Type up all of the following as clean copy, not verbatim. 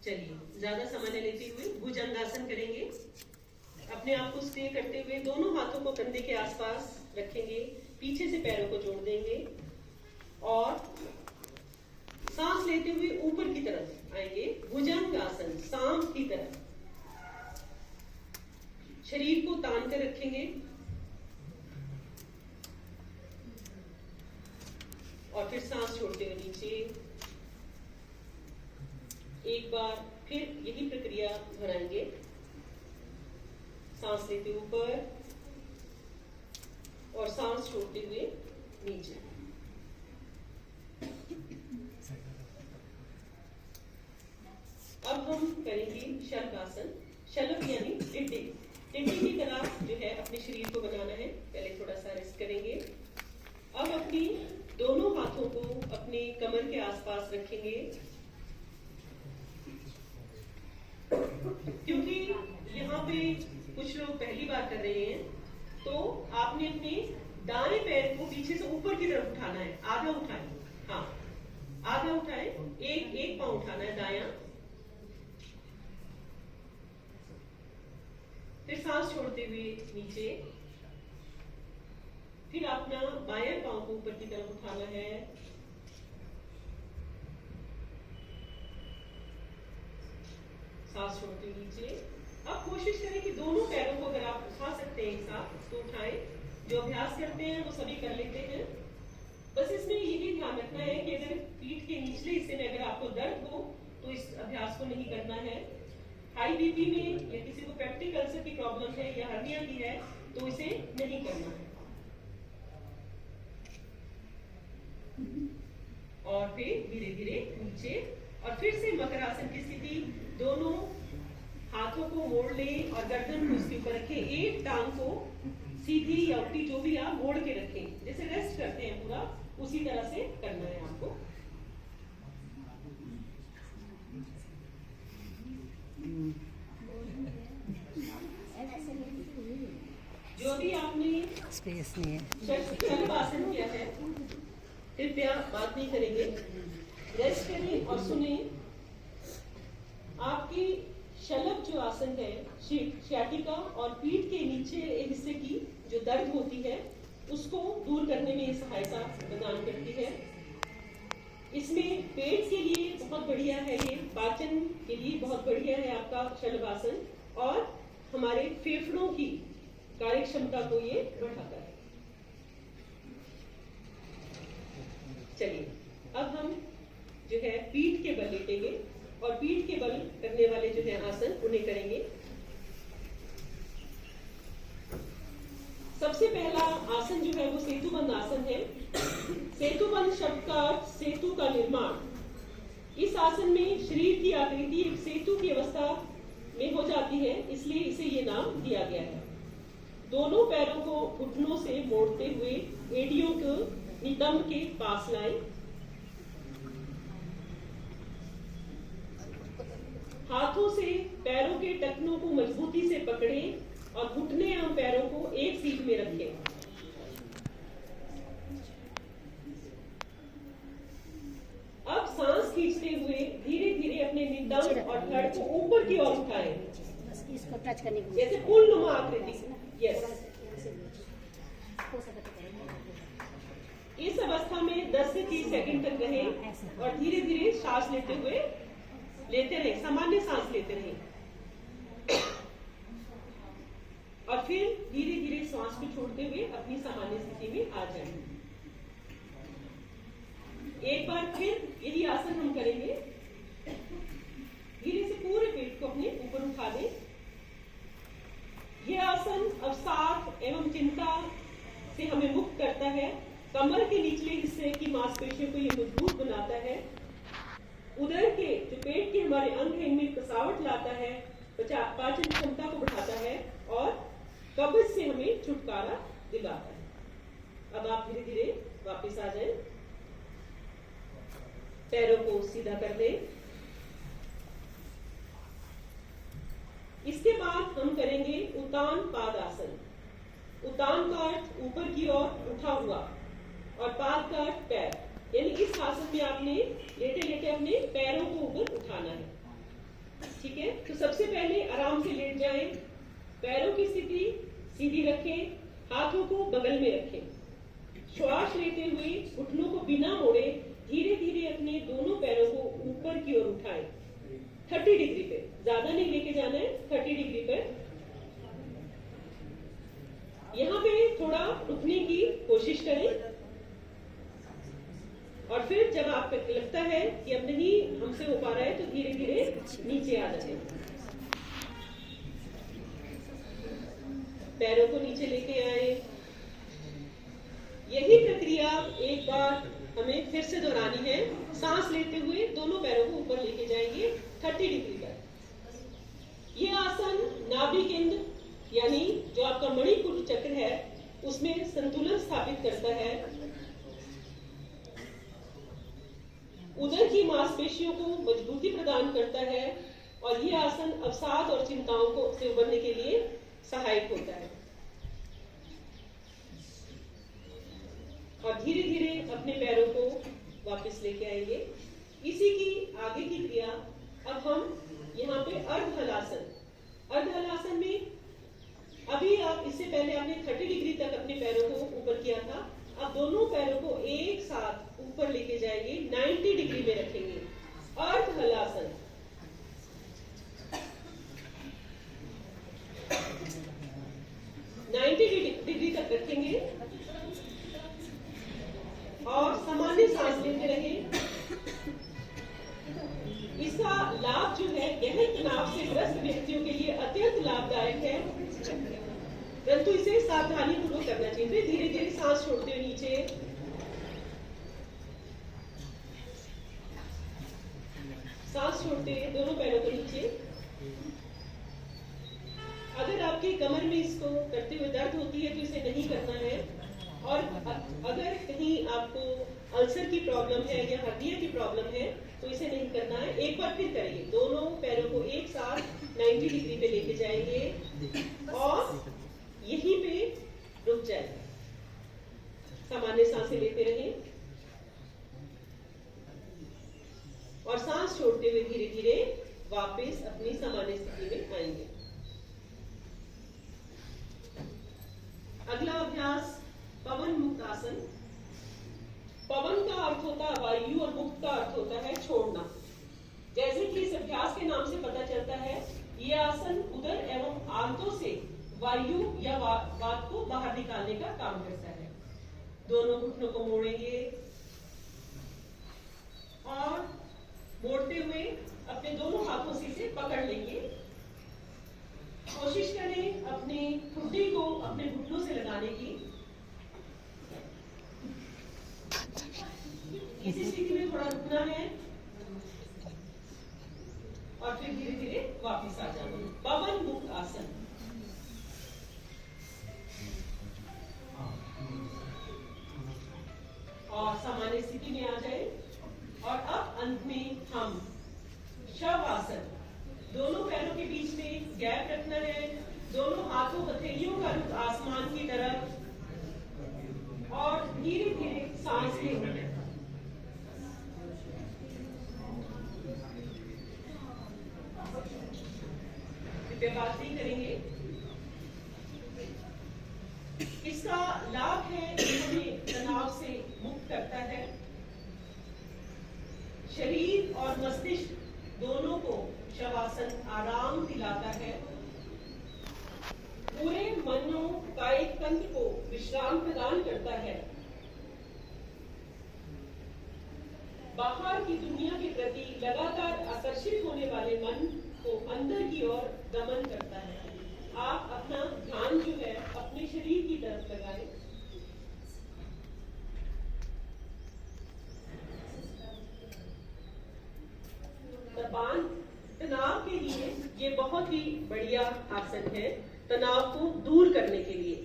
चलिए, ज्यादा समय न लेते हुए भुजंगासन करेंगे। अपने आप को स्टे करते हुए दोनों हाथों को कंधे के आसपास रखेंगे, पीछे से पैरों को जोड़ देंगे और सांस लेते हुए ऊपर की तरफ आएंगे। भुजंगासन, सांप की तरह शरीर को तान कर रखेंगे और फिर सांस छोड़ते हुए नीचे। एक बार फिर यही प्रक्रिया दोहराएंगे। सांस लेते ऊपर और सांस छोड़ते हुए नीचे। अब हम करेंगे शलभासन। शलभ यानी टिड्डी। टिड्डी की तरह जो है अपने शरीर को बनाना है। पहले थोड़ा सा रेस्ट करेंगे। अब अपनी दोनों हाथों को अपने कमर के आसपास रखेंगे। क्योंकि यहाँ पे कुछ लोग पहली बार कर रहे हैं, तो आपने अपने दाएं पैर को पीछे से ऊपर की तरफ उठाना है। आधा उठाएं, हाँ आधा उठाएं। एक पांव उठाना है दायां, फिर सांस छोड़ते हुए नीचे। फिर अपना बाएं पांव को ऊपर की तरफ उठाना है, सांस छोड़ते हुए नीचे। अब कोशिश करें कि दोनों पैरों को अगर आप उठा सकते हैं एक साथ तो उठाएं। जो अभ्यास करते हैं वो सभी कर लेते हैं। बस इसमें यही ध्यान रखना है कि अगर पीठ के निचले हिस्से में अगर आपको दर्द हो तो इस अभ्यास को नहीं करना है। हाई बीपी में या किसी को पेप्टिक अल्सर की प्रॉब्लम है या हर्निया की है तो इसे नहीं करना है। और फिर धीरे धीरे नीचे और फिर से मकरासन की स्थिति। दोनों हाथों को मोड़ लें और गर्दन को उसके ऊपर रखें। एक टांग को सीधी या उल्टी जो भी आप मोड़ के रखें, जैसे रेस्ट करते हैं पूरा उसी तरह से करना है आपको। जो भी आपने स्पेस नहीं है शलभासन किया है कृपया बात नहीं करेंगे, रेस्ट करें और सुने। आपकी शलभ जो आसन है, शियाटिका और पीठ के नीचे हिस्से की जो दर्द होती है उसको दूर करने में सहायता प्रदान करती है। इसमें पेट के लिए बहुत बढ़िया है, ये पाचन के लिए बहुत बढ़िया है आपका शलभासन, और हमारे फेफड़ों की कार्य क्षमता को ये बढ़ाता है। चलिए, अब हम जो है पीठ के बल लेटेंगे और पीठ के बल करने वाले जो है आसन उन्हें करेंगे। सबसे पहला आसन जो है वो सेतुबंध आसन है। सेतुबंध शब्द का अर्थ सेतु का निर्माण। इस आसन में शरीर की आकृति एक सेतु की अवस्था में हो जाती है, इसलिए इसे ये नाम दिया गया है। दोनों पैरों को घुटनों से मोड़ते हुए एड़ियों को नितंब के पास लाएं। हाथों से पैरों के टखनों को मजबूती से पकड़ें और घुटने एवं पैरों को एक सीध में रखें। अब सांस खींचते हुए धीरे धीरे अपने नितंब और धड़ को ऊपर की ओर उठाएं, इसको टच करने की जैसे फूलनुमा आकृति। यस, इस अवस्था में 10 से 30 सेकंड तक रहें और धीरे धीरे सांस लेते हुए लेते रहे, सामान्य सांस लेते रहे और फिर धीरे धीरे सांस को छोड़ते हुए अपनी सामान्य स्थिति में आ जाएं। एक बार फिर यही आसन हम करेंगे। धीरे से पूरे पेट को अपने ऊपर उठा दें। यह आसन अवसाद एवं चिंता से हमें मुक्त करता है। कमर के निचले हिस्से की मांसपेशियों को यह मजबूत बनाता है। उदर के जो पेट के हमारे अंग है इनमें कसावट लाता है, पाचन क्षमता को बढ़ाता है और कब्ज से हमें छुटकारा दिलाता है। अब आप धीरे धीरे वापस आ जाएं, पैरों को सीधा कर दें। इसके बाद हम करेंगे उतान पाद आसन। उतान का अर्थ ऊपर की ओर उठा हुआ और पाद का अर्थ पैर। यानी इस आसन में आपने लेटे लेटे अपने पैरों को ऊपर उठाना है। ठीक है। तो सबसे पहले आराम से लेट जाएं, पैरों की स्थिति सीधी रखें, हाथों को बगल में रखें। श्वास लेते हुए घुटनों को बिना मोड़े धीरे धीरे अपने दोनों पैरों को ऊपर की ओर उठाएं 30 डिग्री पे, ज्यादा नहीं लेके जाना है, 30 डिग्री पे। यहाँ पे थोड़ा रुकने की कोशिश करें और फिर जब आपको लगता है कि अब नहीं हमसे हो पा रहा है तो धीरे धीरे नीचे आ जाए। पैरों को नीचे लेके आए। यही प्रक्रिया एक बार हमें फिर से दोहरानी है। सांस लेते हुए दोनों पैरों को ऊपर लेके जाएंगे 30 डिग्री पर। यह आसन नाभि केंद्र यानी जो आपका मणिपुर चक्र है उसमें संतुलन स्थापित करता है, उदर की मांसपेशियों को मजबूती प्रदान करता है और यह आसन अवसाद और चिंताओं को से उबरने के लिए सहायक होता है। और धीरे धीरे अपने पैरों को वापस लेके आएंगे। इसी की आगे की क्रिया अब हम यहाँ पे अर्ध हलासन। अर्ध हलासन में अभी आप इससे पहले आपने 30 डिग्री तक अपने पैरों को ऊपर किया था, अब दोनों पैरों को एक साथ ऊपर लेके जाएंगे, 90 डिग्री में रखेंगे। अर्ध हलासन। डिग्री तक रखेंगे और सामान्य सांस लेते रहें। इसका लाभ जो है गहन तनाव से ग्रस्त व्यक्तियों के लिए अत्यंत लाभदायक है, परंतु इसे सावधानी पूर्वक करना चाहिए। फिर धीरे धीरे सांस छोड़ते हुए नीचे, सांस छोड़ते हुए दोनों पैरों को नीचे। अगर आपके कमर में इसको करते हुए दर्द होती है तो इसे नहीं करना है, और अगर कहीं आपको अल्सर की प्रॉब्लम है या हड्डियों की प्रॉब्लम है तो इसे नहीं करना है। एक बार फिर करेंगे, दोनों पैरों को एक साथ 90 डिग्री पे लेके जाएंगे और यहीं पे रुक जाएंगे। सामान्य सांसें लेते रहें और सांस छोड़ते हुए धीरे धीरे वापस अपनी सामान्य स्थिति में आएंगे। अगला अभ्यास पवन मुक्त आसन। पवन का अर्थ होता है वायु और मुक्त का अर्थ होता है छोड़ना। जैसे कि इस अभ्यास के नाम से पता चलता है, यह आसन उदर एवं आंतों से वायु या वात को बाहर निकालने का काम करता है। दोनों घुटनों को मोड़ेंगे और मोड़ते हुए अपने दोनों हाथों से इसे पकड़ लेंगे। कोशिश करें अपनी ठुड्डी को अपने घुटनों से लगाने की। इसी स्थिति में थोड़ा रुकना है और फिर धीरे धीरे वापस आ जाना। पवन मुक्त आसन। और सामान्य स्थिति में आ जाए। और अब अंत में हम शव आसन। दोनों पैरों के बीच में गैप रखना है, दोनों हाथों हथेलियों का रुख आसमान की तरफ और धीरे धीरे सांस लें। बात नहीं करेंगे। इसका लाभ है कि हमें तनाव से मुक्त करता है, शरीर और मस्तिष्क दोनों को शवासन आराम दिलाता है, पूरे मनो कायिक तंत्र को विश्राम प्रदान करता है, बाहर की दुनिया के प्रति लगातार आकर्षित होने वाले मन को अंदर की ओर दमन करता है। आप अपना ध्यान जो है अपने शरीर की तरफ लगाएं। तनाव के लिए ये बहुत ही बढ़िया आसन है। तनाव को दूर करने के लिए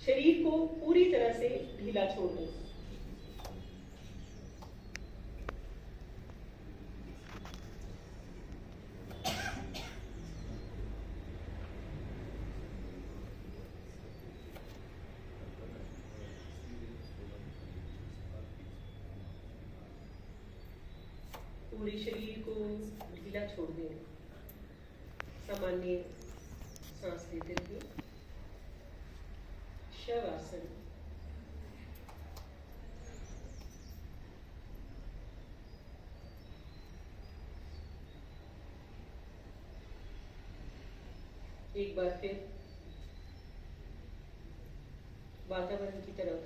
शरीर को पूरी तरह से ढीला छोड़ दें। पूरे शरीर को ढीला छोड़ दें। सामान्य सांस लेते हुए शवासन। एक बार फिर वातावरण की तरफ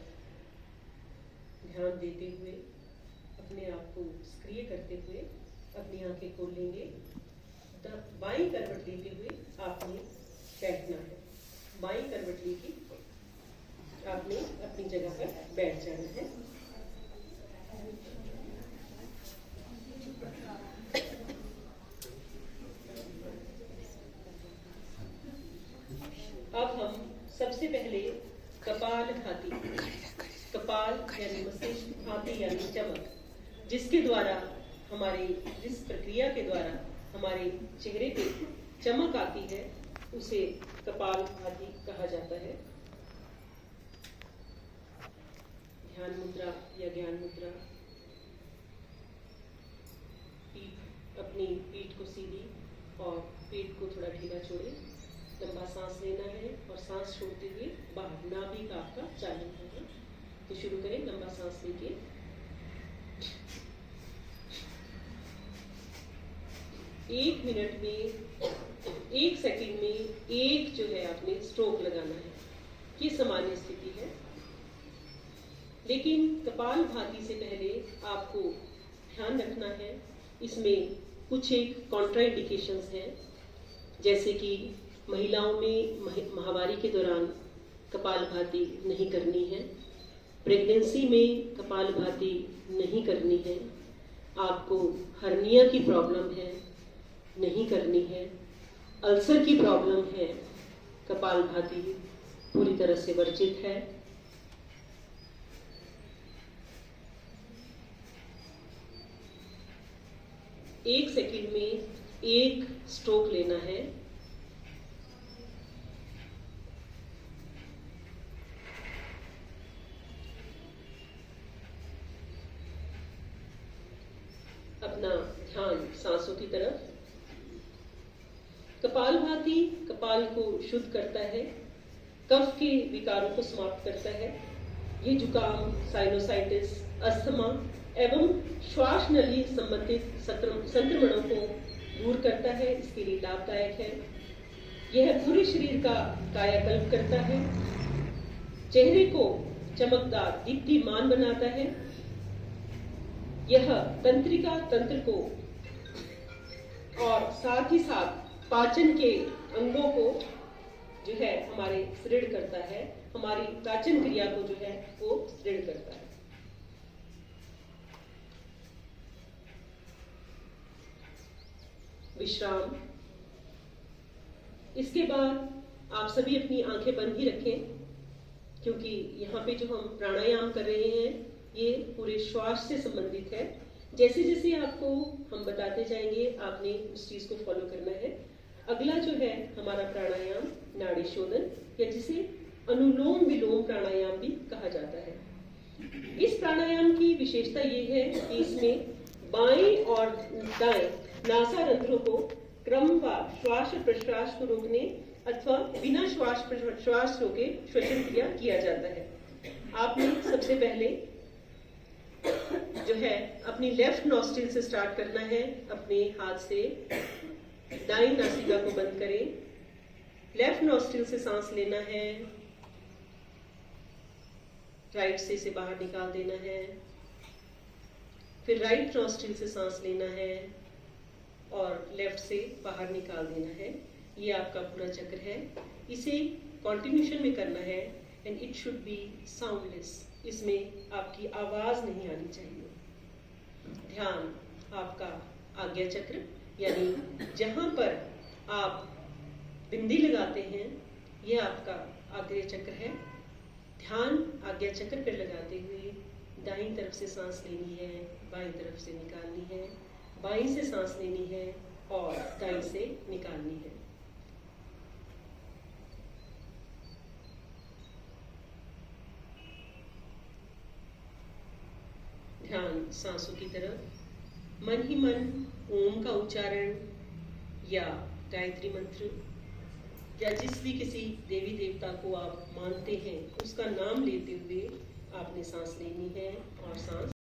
ध्यान देते हुए अपने आप को सक्रिय करते हुए अपनी आंखें खोल लेंगे। बाईं करवट लेते हुए आपने बैठना है। बाईं करवट लेके आपने अपनी जगह पर बैठ जाना है। अब हम सबसे पहले कपालभाति, कपाल यानी मस्तिष्क, भाति यानी चमक, जिसके द्वारा जिस प्रक्रिया के द्वारा हमारे चेहरे पे चमक आती है उसे कपालभाति कहा जाता है। ध्यान मुद्रा या ज्ञान मुद्रा। अपनी पीठ को सीधी और पेट को थोड़ा ढीला छोड़े। लंबा सांस लेना है और सांस छोड़ते हुए बाहर नाभि का आपका चालन होगा। तो शुरू करें। लंबा सांस लेके 1 मिनट में 1 सेकंड में एक जो है आपने स्ट्रोक लगाना है। ये सामान्य स्थिति है, लेकिन कपालभाति से पहले आपको ध्यान रखना है। इसमें कुछ एक कॉन्ट्राइंडिकेशंस हैं, जैसे कि महिलाओं में माहवारी के दौरान कपालभाति नहीं करनी है, प्रेगनेंसी में कपालभाति नहीं करनी है, आपको हर्निया की प्रॉब्लम है नहीं करनी है, अल्सर की प्रॉब्लम है, कपालभाति पूरी तरह से वर्जित है। एक सेकंड में एक स्ट्रोक लेना है। अपना ध्यान सांसों की तरफ। कपालभाति कपाल को शुद्ध करता है, कफ के विकारों को समाप्त करता है। ये जुकाम, साइनोसाइटिस, अस्थमा एवं श्वास नली संबंधित संक्रमणों को दूर करता है, इसके लिए लाभदायक है। यह पूरे शरीर का कायाकल्प करता है, चेहरे को चमकदार दीप्तिमान बनाता है। यह तंत्रिका तंत्र को और साथ ही साथ पाचन के अंगों को जो है हमारे सुदृढ़ करता है, हमारी पाचन क्रिया को जो है वो सुदृढ़ करता है। विश्राम। इसके बाद आप सभी अपनी आंखें बंद ही रखें, क्योंकि यहाँ पे जो हम प्राणायाम कर रहे हैं ये पूरे श्वास से संबंधित है। जैसे जैसे आपको हम बताते जाएंगे आपने उस चीज को फॉलो करना है। अगला जो है हमारा प्राणायाम नाड़ी शोधन, या जिसे अनुलोम विलोम प्राणायाम भी कहा जाता है। इस प्राणायाम की विशेषता ये है कि इसमें बाएं और दाएं नासारंध्रों को क्रमवार श्वास प्रश्वास को रोकने अथवा बिना श्वास प्रश्वास रोके श्वसन क्रिया किया जाता है। आपने सबसे पहले जो है अपनी लेफ्ट नॉस्ट्रिल से स्टार्ट करना है। अपने हाथ से दाईं नासिका को बंद करें, लेफ्ट नॉस्ट्रिल से सांस लेना है, राइट से इसे बाहर निकाल देना है, फिर राइट नॉस्ट्रिल से सांस लेना है और लेफ्ट से बाहर निकाल देना है। ये आपका पूरा चक्र है। इसे कॉन्टिन्यूशन में करना है and it should be soundless. इसमें आपकी आवाज नहीं आनी चाहिए। ध्यान आपका आज्ञा चक्र, यानी जहां पर आप बिंदी लगाते हैं यह आपका आज्ञा चक्र है। ध्यान आज्ञा चक्र पर लगाते हुए दाईं तरफ से सांस लेनी है, बाईं तरफ से निकालनी है, बाईं से सांस लेनी है और दाईं से निकालनी है। ध्यान सांसों की तरफ। मन ही मन ओम का उच्चारण या गायत्री मंत्र या जिस भी किसी देवी देवता को आप मानते हैं उसका नाम लेते हुए आपने सांस लेनी है और सांस